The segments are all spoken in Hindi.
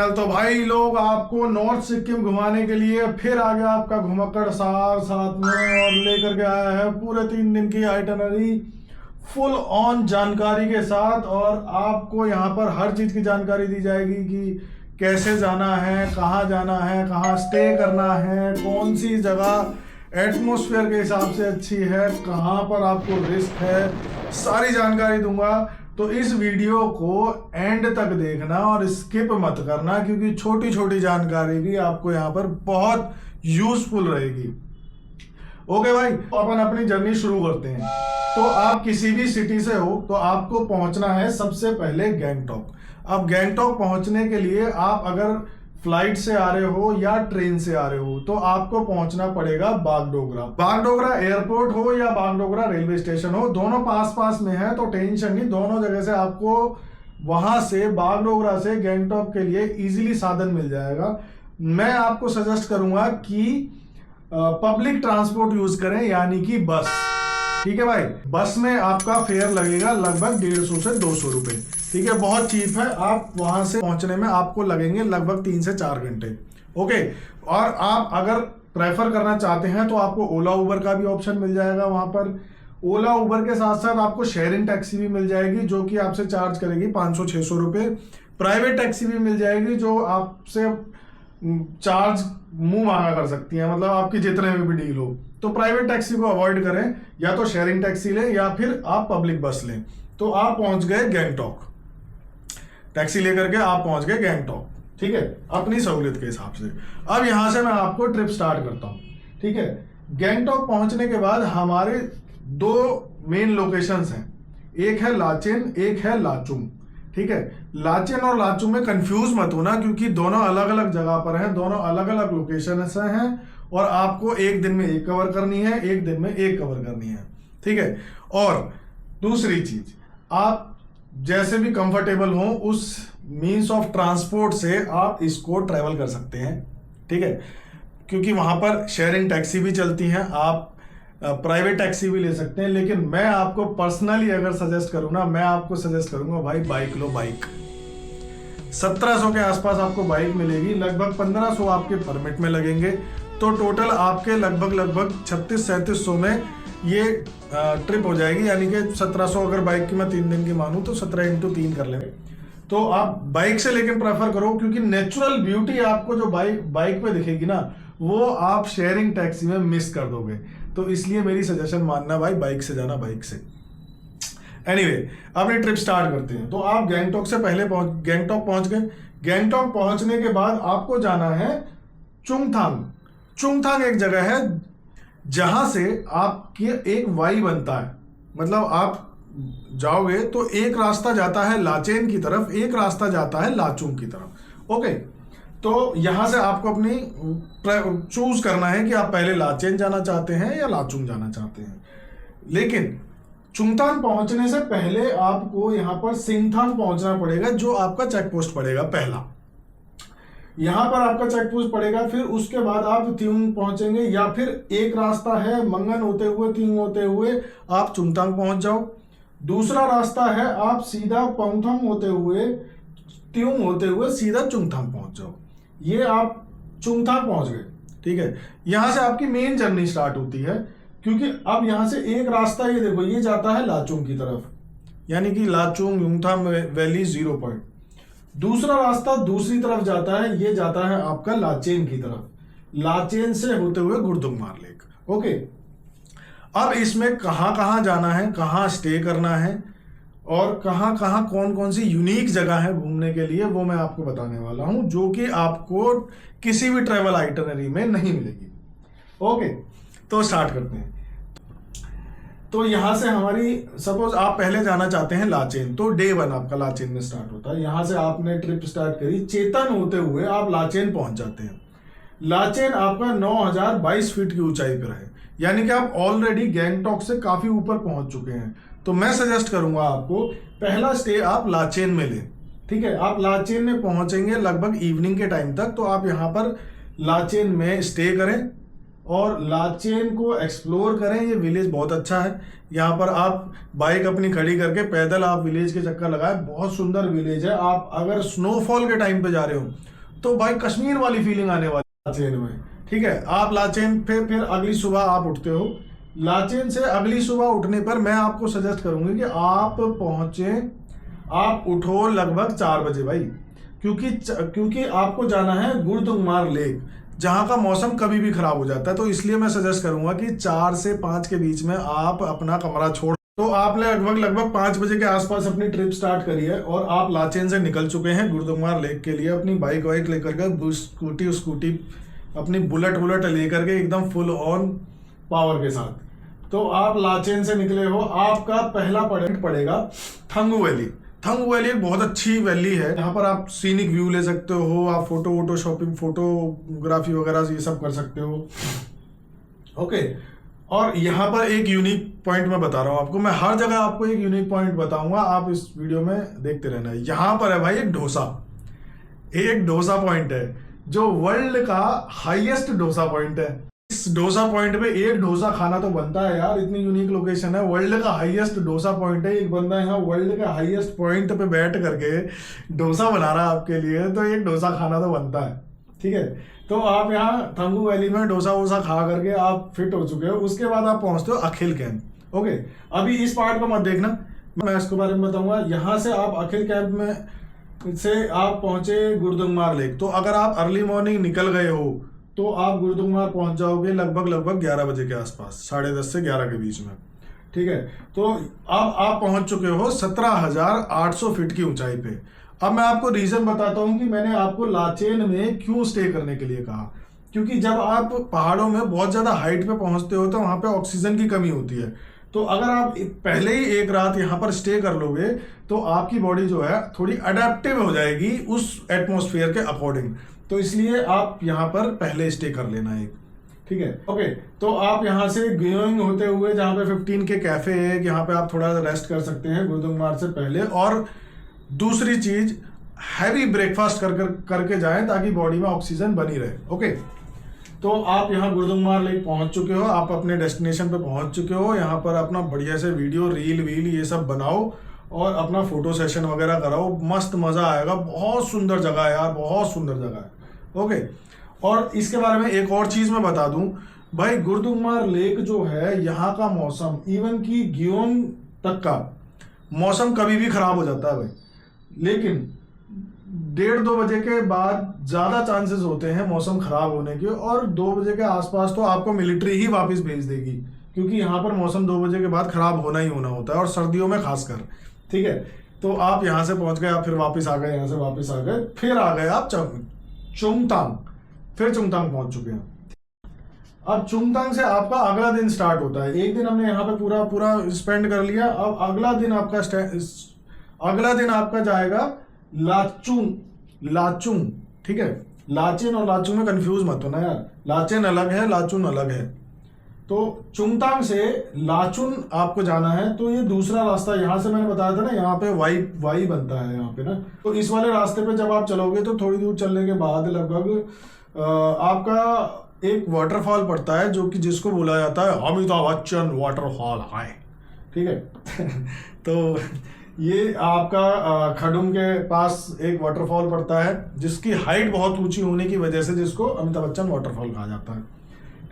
तो भाई लोग आपको नॉर्थ सिक्किम घुमाने के लिए फिर आ गया आपका घुमक्कड़ साथ में और लेकर के आया है पूरे 3 दिन की आइटनरी फुल ऑन जानकारी के साथ। और आपको यहाँ पर हर चीज़ की जानकारी दी जाएगी कि कैसे जाना है, कहाँ स्टे करना है, कौन सी जगह एटमॉस्फेयर के हिसाब से अच्छी है, कहाँ पर आपको रिस्क है, सारी जानकारी दूंगा। तो इस वीडियो को एंड तक देखना और स्किप मत करना, क्योंकि छोटी छोटी जानकारी भी आपको यहाँ पर बहुत यूजफुल रहेगी। ओके भाई, तो अपन अपनी जर्नी शुरू करते हैं। तो आप किसी भी सिटी से हो तो आपको पहुंचना है सबसे पहले गैंगटॉक। अब गैंगटॉक पहुंचने के लिए आप अगर फ्लाइट से आ रहे हो या ट्रेन से आ रहे हो तो आपको पहुंचना पड़ेगा बागडोगरा। बागडोगरा एयरपोर्ट हो या बागडोगरा रेलवे स्टेशन हो, दोनों पास पास में है, तो टेंशन नहीं, दोनों जगह से आपको वहां से बागडोगरा से गैंगटॉक के लिए इजीली साधन मिल जाएगा। मैं आपको सजेस्ट करूंगा कि पब्लिक ट्रांसपोर्ट यूज करें, यानी कि बस। ठीक है भाई, बस में आपका फेयर लगेगा लगभग 150 से 200 रुपए। ठीक है, बहुत चीप है। आप वहां से पहुंचने में आपको लगेंगे लगभग 3 से 4 घंटे। ओके, और आप अगर प्रेफर करना चाहते हैं तो आपको ओला उबर का भी ऑप्शन मिल जाएगा वहां पर। ओला उबर के साथ साथ आपको शेयरिंग टैक्सी भी मिल जाएगी जो कि आपसे चार्ज करेगी 500-600 रुपए। प्राइवेट टैक्सी भी मिल जाएगी जो आपसे चार्ज मुंह मांगा कर सकती है, मतलब आपकी जितने में भी डील हो। तो प्राइवेट टैक्सी को अवॉइड करें, या तो शेयरिंग टैक्सी लें या फिर आप पब्लिक बस लें। तो आप पहुंच गए गैंगटॉक, टैक्सी लेकर के आप पहुंच गए गैंगटॉक। ठीक है, अपनी सहूलियत के हिसाब से। अब यहां से मैं आपको ट्रिप स्टार्ट करता हूं। ठीक है, गैंगटॉक पहुंचने के बाद हमारे 2 मेन लोकेशंस हैं, एक है लाचेन, एक है लाचुंग। ठीक है, लाचेन और लाचुंग में कंफ्यूज मत होना, क्योंकि दोनों अलग अलग जगह पर हैं, दोनों अलग अलग लोकेशन से हैं और आपको एक दिन में एक कवर करनी है, एक दिन में एक कवर करनी है। ठीक है, और दूसरी चीज, आप जैसे भी कंफर्टेबल हो उस मीन्स ऑफ ट्रांसपोर्ट से आप इसको ट्रेवल कर सकते हैं। ठीक है, क्योंकि वहां पर शेयरिंग टैक्सी भी चलती हैं, आप प्राइवेट टैक्सी भी ले सकते हैं। लेकिन मैं आपको पर्सनली अगर सजेस्ट करूं ना, मैं आपको सजेस्ट करूंगा भाई बाइक लो। बाइक 1700 के आसपास आपको बाइक मिलेगी, लगभग 1500 आपके परमिट में लगेंगे, तो टोटल आपके लगभग 3600-3700 में ये ट्रिप हो जाएगी। यानी कि 1700 अगर बाइक की मैं 3 दिन की मानूं तो 17 × 3 कर लेंगे। तो आप बाइक से लेकिन प्रेफर करो, क्योंकि नेचुरल ब्यूटी आपको जो बाइक पे दिखेगी ना, वो आप शेयरिंग टैक्सी में मिस कर दोगे। तो इसलिए मेरी सजेशन मानना भाई, बाइक से जाना, बाइक से। एनीवे, अपनी ट्रिप स्टार्ट करते हैं। तो आप गैंगटॉक से पहले गैंगटॉक पहुंच गए। गैंगटॉक पहुंचने के बाद आपको जाना है चुंगथांग। चुंगथांग एक जगह है जहां से आपकी एक वाई बनता है, मतलब आप जाओगे तो एक रास्ता जाता है लाचेन की तरफ, एक रास्ता जाता है लाचुंग की तरफ। ओके, तो यहां से आपको अपनी चूज करना है कि आप पहले लाचेन जाना चाहते हैं या लाचुंग जाना चाहते हैं। लेकिन चुंगथांग पहुंचने से पहले आपको यहां पर सिंगथांग पहुंचना पड़ेगा, जो आपका चेक पोस्ट पड़ेगा पहला। यहां पर आपका चेक पोस्ट पड़ेगा, फिर उसके बाद आप त्यूंग पहुंचेंगे, या फिर एक रास्ता है मंगन होते हुए, त्यूंग होते हुए आप चुंगथांग पहुंच जाओ। दूसरा रास्ता है आप सीधा पोंगथांग होते हुए, त्यूंग होते हुए सीधा चुंगथांग पहुंच जाओ। ये आप चुंगथांग पहुंच गए। ठीक है, यहां से आपकी मेन जर्नी स्टार्ट होती है, क्योंकि अब यहां से एक रास्ता ये देखो, ये जाता है लाचुंग की तरफ, यानी कि लाचुंग युंगथांग वैली 0 पॉइंट। दूसरा रास्ता दूसरी तरफ जाता है, ये जाता है आपका लाचेन की तरफ, लाचेन से होते हुए गुरदुंगमार लेक। ओके, अब इसमें कहां जाना है, कहां स्टे करना है और कहां कौन कौन सी यूनिक जगह है घूमने के लिए, वो मैं आपको बताने वाला हूं, जो कि आपको किसी भी ट्रेवल आइटनरी में नहीं मिलेगी। ओके, तो स्टार्ट करते हैं। तो यहां से हमारी, सपोज आप पहले जाना चाहते हैं लाचेन, तो डे 1 आपका लाचेन में स्टार्ट होता है। यहां से आपने ट्रिप स्टार्ट करी, चेतन होते हुए आप लाचेन पहुंच जाते हैं। लाचेन आपका 9022 फीट की ऊंचाई पर है, यानी कि आप ऑलरेडी गैंगटॉक से काफी ऊपर पहुंच चुके हैं। तो मैं सजेस्ट करूंगा आपको पहला स्टे आप लाचेन में लें। ठीक है, आप लाचेन में पहुंचेंगे लगभग इवनिंग के टाइम तक, तो आप यहाँ पर लाचेन में स्टे करें और लाचेन को एक्सप्लोर करें। ये विलेज बहुत अच्छा है, यहाँ पर आप बाइक अपनी खड़ी करके पैदल आप विलेज के चक्कर लगाएं, बहुत सुंदर विलेज है। आप अगर स्नोफॉल के टाइम पे जा रहे हो तो भाई कश्मीर वाली फीलिंग आने वाली लाचेन में। ठीक है, आप लाचेन पे फिर अगली सुबह आप उठते हो। लाचेन से अगली सुबह उठने पर मैं आपको सजेस्ट करूंगी कि आप उठो लगभग 4 बजे भाई, क्योंकि आपको जाना है गुरुदुंगमार लेक, जहां का मौसम कभी भी खराब हो जाता है। तो इसलिए मैं सजेस्ट करूंगा कि 4 से 5 के बीच में आप अपना कमरा छोड़, तो आपने लगभग 5 बजे के आसपास अपनी ट्रिप स्टार्ट करी है और आप लाचेन से निकल चुके हैं गुरुदुंगमार लेक के लिए अपनी बाइक वाइक लेकर के, स्कूटी अपनी बुलेट लेकर के एकदम फुल ऑन पावर के साथ। तो आप लाचेन से निकले हो, आपका पहला पॉइंट पड़ेगा थंगू वैली। थंगू वैली एक बहुत अच्छी वैली है, यहाँ पर आप सीनिक व्यू ले सकते हो, आप फोटो शॉपिंग, फोटोग्राफी वगैरह ये सब कर सकते हो। ओके, और यहाँ पर एक यूनिक पॉइंट मैं बता रहा हूँ आपको, मैं हर जगह आपको एक यूनिक पॉइंट बताऊंगा, आप इस वीडियो में देखते रहना। यहाँ पर है भाई एक डोसा पॉइंट है जो वर्ल्ड का हाईएस्ट डोसा पॉइंट है। इस डोसा पॉइंट पे एक डोसा खाना तो बनता है यार, इतनी यूनिक लोकेशन है, वर्ल्ड का हाईएस्ट डोसा पॉइंट है। एक बंदा यहाँ वर्ल्ड के हाईएस्ट पॉइंट पे बैठ करके डोसा बना रहा है आपके लिए, तो एक डोसा खाना तो बनता है। ठीक है, तो आप यहाँ थंगू वैली में डोसा वोसा खा करके आप फिट हो चुके हो। उसके बाद आप पहुंचते हो अखिल कैंप। ओके, अभी इस पार्ट को मत देखना, मैं इसके बारे में बताऊंगा। यहाँ से आप अखिल कैंप में से आप पहुंचे गुरुदुंगमार लेक। तो अगर आप अर्ली मॉर्निंग निकल गए हो तो आप गुरुदुंगमार पहुंच जाओगे लगभग 11 बजे के आसपास, 10:30 से 11 के बीच में। ठीक है, तो अब आप पहुंच चुके हो 17,800 फीट की ऊंचाई पे। अब मैं आपको रीजन बताता हूं कि मैंने आपको लाचेन में क्यों स्टे करने के लिए कहा। क्योंकि जब आप पहाड़ों में बहुत ज्यादा हाइट पे पहुंचते हो तो वहां पे ऑक्सीजन की कमी होती है। तो अगर आप पहले ही एक रात यहाँ पर स्टे कर लोगे तो आपकी बॉडी जो है थोड़ी अडेप्टिव हो जाएगी उस एटमॉस्फेयर के अकॉर्डिंग। तो इसलिए आप यहाँ पर पहले स्टे कर लेना एक। ठीक है, ओके, तो आप यहाँ से गोइंग होते हुए जहाँ पे 15 के कैफे है, यहाँ पे आप थोड़ा रेस्ट कर सकते हैं गुरुदुंगमार से पहले। और दूसरी चीज, हैवी ब्रेकफास्ट करके जाएं ताकि बॉडी में ऑक्सीजन बनी रहे। ओके, तो आप यहाँ गुरुदुंगमार लेक पहुंच चुके हो, आप अपने डेस्टिनेशन पे पहुंच चुके हो। यहाँ पर अपना बढ़िया से वीडियो रील ये सब बनाओ और अपना फोटो सेशन वगैरह कराओ, मस्त मजा आएगा। बहुत सुंदर जगह है यार, बहुत सुंदर जगह है। ओके, और इसके बारे में एक और चीज मैं बता दूं भाई, गुरुदुंगमार लेक जो है यहाँ का मौसम, इवन की गियोम तक का मौसम कभी भी खराब हो जाता है भाई, लेकिन 1:30-2 बजे के बाद ज्यादा चांसेस होते हैं मौसम खराब होने के, और 2 बजे के आसपास तो आपको मिलिट्री ही वापस भेज देगी, क्योंकि यहाँ पर मौसम 2 बजे के बाद खराब होना ही होना होता है, और सर्दियों में खासकर। ठीक है, तो आप यहाँ से पहुंच गए, आप फिर वापस आ गए, यहाँ से वापस आ गए, फिर आ गए आप चुंगतांग, फिर चुंगतांग पहुंच चुके हैं। अब चुंगतांग से आपका अगला दिन स्टार्ट होता है। एक दिन हमने यहाँ पे पूरा स्पेंड कर लिया। अब अगला दिन आपका जाएगा लाचुंग। ठीक है, लाचेन और लाचुंग में कंफ्यूज मत होना यार, लाचेन अलग है, लाचुंग अलग है। तो चुंगतांग से लाचुन आपको जाना है, तो ये दूसरा रास्ता, यहाँ से मैंने बताया था ना, यहाँ पे वाई बनता है यहाँ पे ना। तो इस वाले रास्ते पे जब आप चलोगे तो थोड़ी दूर चलने के बाद लगभग आपका एक वाटरफॉल पड़ता है, जो कि जिसको बोला जाता है अमिताभ बच्चन वाटरफॉल है। ठीक है तो ये आपका खडुम के पास एक वाटरफॉल पड़ता है, जिसकी हाइट बहुत ऊंची होने की वजह से जिसको अमिताभ बच्चन वाटरफॉल कहा जाता है।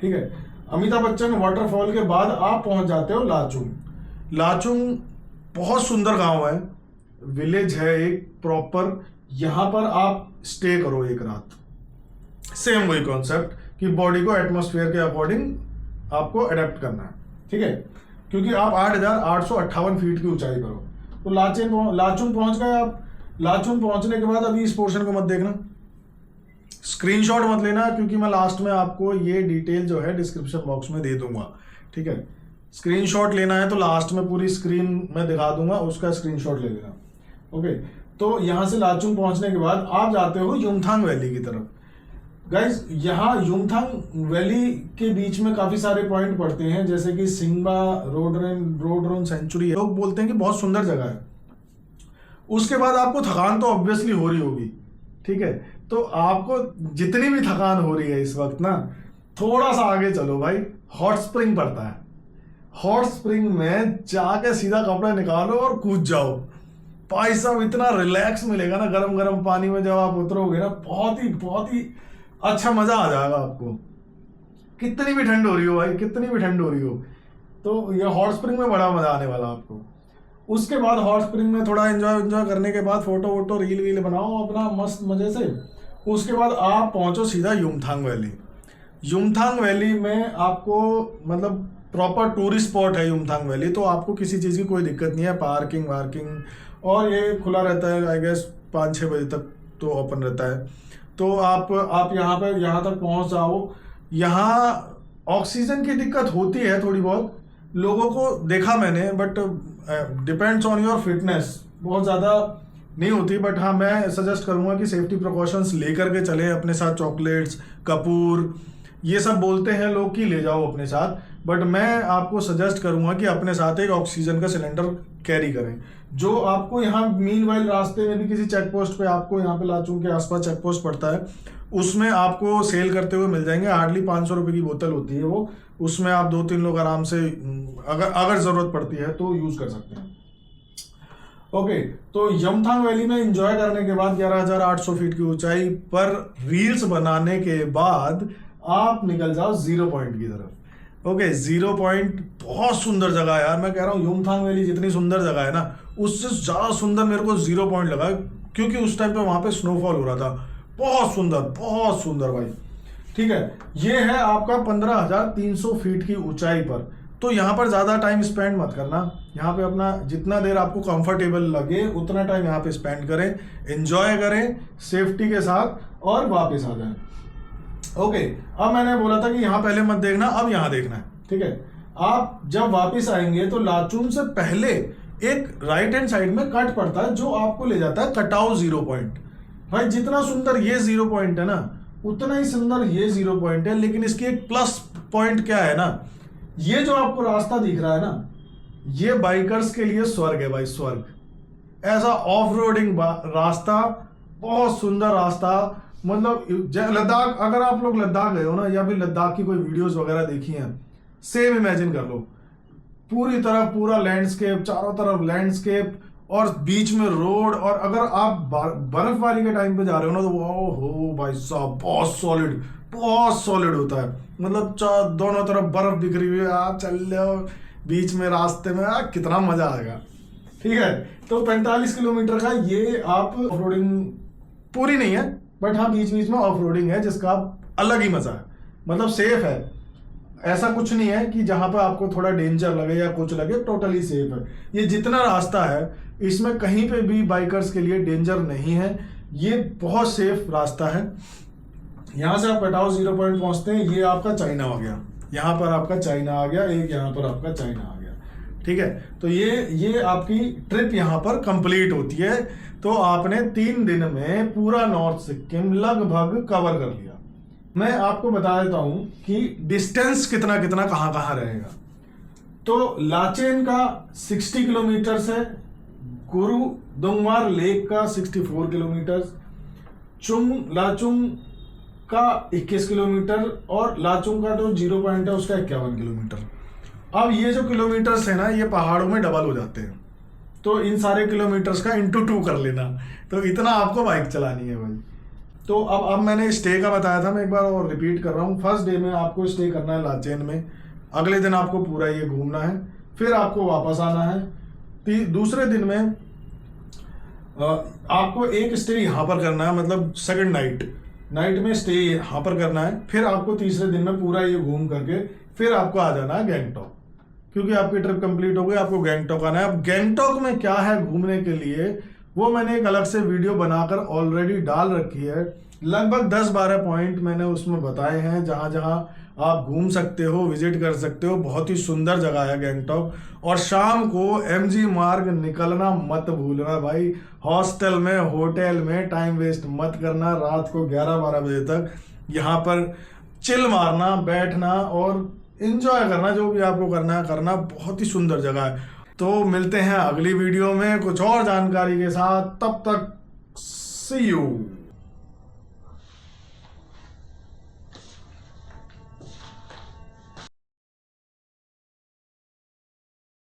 ठीक है, अमिताभ बच्चन वाटरफॉल के बाद आप पहुंच जाते हो लाचुंग बहुत सुंदर गांव है, विलेज है एक प्रॉपर। यहां पर आप स्टे करो एक रात। सेम वही कॉन्सेप्ट कि बॉडी को एटमॉस्फेयर के अकॉर्डिंग आपको अडेप्ट करना है। ठीक है, क्योंकि आप 8,858 फीट की ऊंचाई पर हो। तो लाचुंग पहुंच गए आप। लाचुंग पहुंचने के बाद अभी इस पोर्शन को मत देखना, स्क्रीनशॉट मत लेना, क्योंकि मैं लास्ट में आपको ये डिटेल जो है डिस्क्रिप्शन बॉक्स में दे दूंगा। ठीक है, स्क्रीनशॉट लेना है तो लास्ट में पूरी स्क्रीन में दिखा दूंगा, उसका स्क्रीनशॉट ले लेना। ओके, तो यहां से लाचुंग पहुंचने के बाद आप जाते हो युमथांग वैली की तरफ। गाइज, यहाँ युमथांग वैली के बीच में काफी सारे पॉइंट पड़ते हैं, जैसे कि सिंगबा रोडरोन सेंचुरी है। लोग बोलते हैं कि बहुत सुंदर जगह है। उसके बाद आपको थकान तो ऑब्वियसली हो रही होगी। ठीक है, तो आपको जितनी भी थकान हो रही है इस वक्त ना, थोड़ा सा आगे चलो भाई, हॉट स्प्रिंग पड़ता है। हॉट स्प्रिंग में जाके सीधा कपड़े निकालो और कूद जाओ। भाई साहब इतना रिलैक्स मिलेगा ना गरम गरम पानी में जब आप उतरोगे ना, बहुत ही अच्छा मजा आ जाएगा आपको। कितनी भी ठंड हो रही हो भाई, कितनी भी ठंड हो रही हो, तो ये हॉट स्प्रिंग में बड़ा मजा आने वाला आपको। उसके बाद हॉट स्प्रिंग में थोड़ा एंजॉय करने के बाद फोटो वोटो रील वील बनाओ अपना मस्त मजे से। उसके बाद आप पहुंचो सीधा युमथांग वैली। युमथांग वैली में आपको मतलब प्रॉपर टूरिस्ट स्पॉट है युमथांग वैली, तो आपको किसी चीज़ की कोई दिक्कत नहीं है, पार्किंग वार्किंग, और ये खुला रहता है आई गेस 5-6 बजे तक तो ओपन रहता है। तो आप यहाँ तक पहुँच जाओ। यहाँ ऑक्सीजन की दिक्कत होती है थोड़ी बहुत, लोगों को देखा मैंने, but depends on your fitness, बहुत ज़्यादा नहीं होती। बट हाँ, मैं सजेस्ट करूँगा कि सेफ्टी प्रिकॉशंस लेकर के चलें अपने साथ। चॉकलेट्स, कपूर, ये सब बोलते हैं लोग कि ले जाओ अपने साथ, बट मैं आपको सजेस्ट करूँगा कि अपने साथ एक ऑक्सीजन का सिलेंडर कैरी करें, जो आपको यहाँ मीनवाइल रास्ते में भी किसी चेक पोस्ट पे, आपको यहाँ पे लाचुंग के आसपास चेक पोस्ट पड़ता है, उसमें आपको सेल करते हुए मिल जाएंगे। हार्डली 500 रुपये की बोतल होती है वो, उसमें आप 2-3 लोग आराम से अगर ज़रूरत पड़ती है तो यूज़ कर सकते हैं। ओके, तो युमथांग वैली में एंजॉय करने के बाद 11,800 फीट की ऊंचाई पर रील्स बनाने के बाद आप निकल जाओ 0 पॉइंट की तरफ। ओके, 0 पॉइंट बहुत सुंदर जगह है यार, मैं कह रहा हूँ युमथांग वैली जितनी सुंदर जगह है ना, उससे ज़्यादा सुंदर मेरे को 0 पॉइंट लगा, क्योंकि उस टाइम पे वहाँ पे स्नोफॉल हो रहा था। बहुत सुंदर भाई। ठीक है, ये है आपका 15,300 फीट की ऊंचाई पर। तो यहाँ पर ज़्यादा टाइम स्पेंड मत करना, यहाँ पे अपना जितना देर आपको कंफर्टेबल लगे उतना टाइम यहाँ पे स्पेंड करें, एंजॉय करें सेफ्टी के साथ और वापस आ जाएं। ओके, अब मैंने बोला था कि यहाँ पहले मत देखना, अब यहाँ देखना है। ठीक है, आप जब वापस आएंगे तो लाचुंग से पहले एक राइट हैंड साइड में कट पड़ता है जो आपको ले जाता है कटाओ 0 पॉइंट। भाई जितना सुंदर ये 0 पॉइंट है ना, उतना ही सुंदर ये 0 पॉइंट है, लेकिन इसकी एक प्लस पॉइंट क्या है ना, ये जो आपको रास्ता दिख रहा है ना, ये बाइकर्स के लिए स्वर्ग है भाई, स्वर्ग। ऐसा ऑफ रोडिंग रास्ता, बहुत सुंदर रास्ता। मतलब लद्दाख, अगर आप लोग लद्दाख गए हो ना, या फिर लद्दाख की कोई वीडियोस वगैरह देखी हैं, सेम इमेजिन कर लो, पूरी तरफ पूरा लैंडस्केप, चारों तरफ लैंडस्केप और बीच में रोड। और अगर आप बर्फबारी के टाइम पे जा रहे हो ना, तो हो भाई साहब बहुत सॉलिड होता है। मतलब दोनों तरफ बर्फ बिखरी हुई है, आप चल रहे हो बीच में रास्ते में, कितना मजा आएगा। ठीक है, तो 45 किलोमीटर का ये आप ऑफ रोडिंग पूरी नहीं है, बट हाँ बीच बीच में ऑफ रोडिंग है, जिसका अलग ही मजा है। मतलब सेफ है, ऐसा कुछ नहीं है कि जहां पर आपको थोड़ा डेंजर लगे या कुछ लगे, टोटली सेफ है। ये जितना रास्ता है इसमें कहीं पे भी बाइकर्स के लिए डेंजर नहीं है, ये बहुत सेफ रास्ता है। यहाँ से आप कटाओ 0 पॉइंट पहुंचते हैं, ये आपका चाइना आ गया, यहाँ पर आपका चाइना आ गया, एक यहाँ पर आपका चाइना आ गया। ठीक है, तो ये आपकी ट्रिप यहाँ पर कंप्लीट होती है। तो आपने 3 दिन में पूरा नॉर्थ सिक्किम लगभग कवर कर लिया। मैं आपको बता देता हूं कि डिस्टेंस कितना कहां रहेगा। तो लाचेन का 60 किलोमीटर है, गुरुदुंगवार लेक का 64 किलोमीटर, लाचुंग का 21 किलोमीटर, और लाचुंग का जो 0 पॉइंट है उसका 51 किलोमीटर। अब ये जो किलोमीटर्स है ना, ये पहाड़ों में डबल हो जाते हैं, तो इन सारे किलोमीटर्स का इंटू 2 कर लेना, तो इतना आपको बाइक चलानी है भाई। तो अब मैंने स्टे का बताया था, मैं एक बार और रिपीट कर रहा हूँ। फर्स्ट डे में आपको स्टे करना है लाचेन में, अगले दिन आपको पूरा ये घूमना है, फिर आपको वापस आना है। दूसरे दिन में आपको एक स्टे यहाँ पर करना है, मतलब सेकंड नाइट में स्टे यहाँ पर करना है। फिर आपको तीसरे दिन में पूरा ये घूम करके फिर आपको आ जाना है गैंगटॉक, क्योंकि आपकी ट्रिप कंप्लीट हो गई, आपको गैंगटॉक आना है। अब गैंगटॉक में क्या है घूमने के लिए, वो मैंने एक अलग से वीडियो बनाकर ऑलरेडी डाल रखी है। लगभग 10-12 पॉइंट मैंने उसमें बताए हैं जहां जहां आप घूम सकते हो, विजिट कर सकते हो। बहुत ही सुंदर जगह है गैंगटॉक। और शाम को MG मार्ग निकलना मत भूलना भाई, हॉस्टल में होटल में टाइम वेस्ट मत करना। रात को 11-12 बजे तक यहाँ पर चिल मारना, बैठना और एंजॉय करना, जो भी आपको करना। बहुत ही सुंदर जगह है। तो मिलते हैं अगली वीडियो में कुछ और जानकारी के साथ, तब तक सी यू।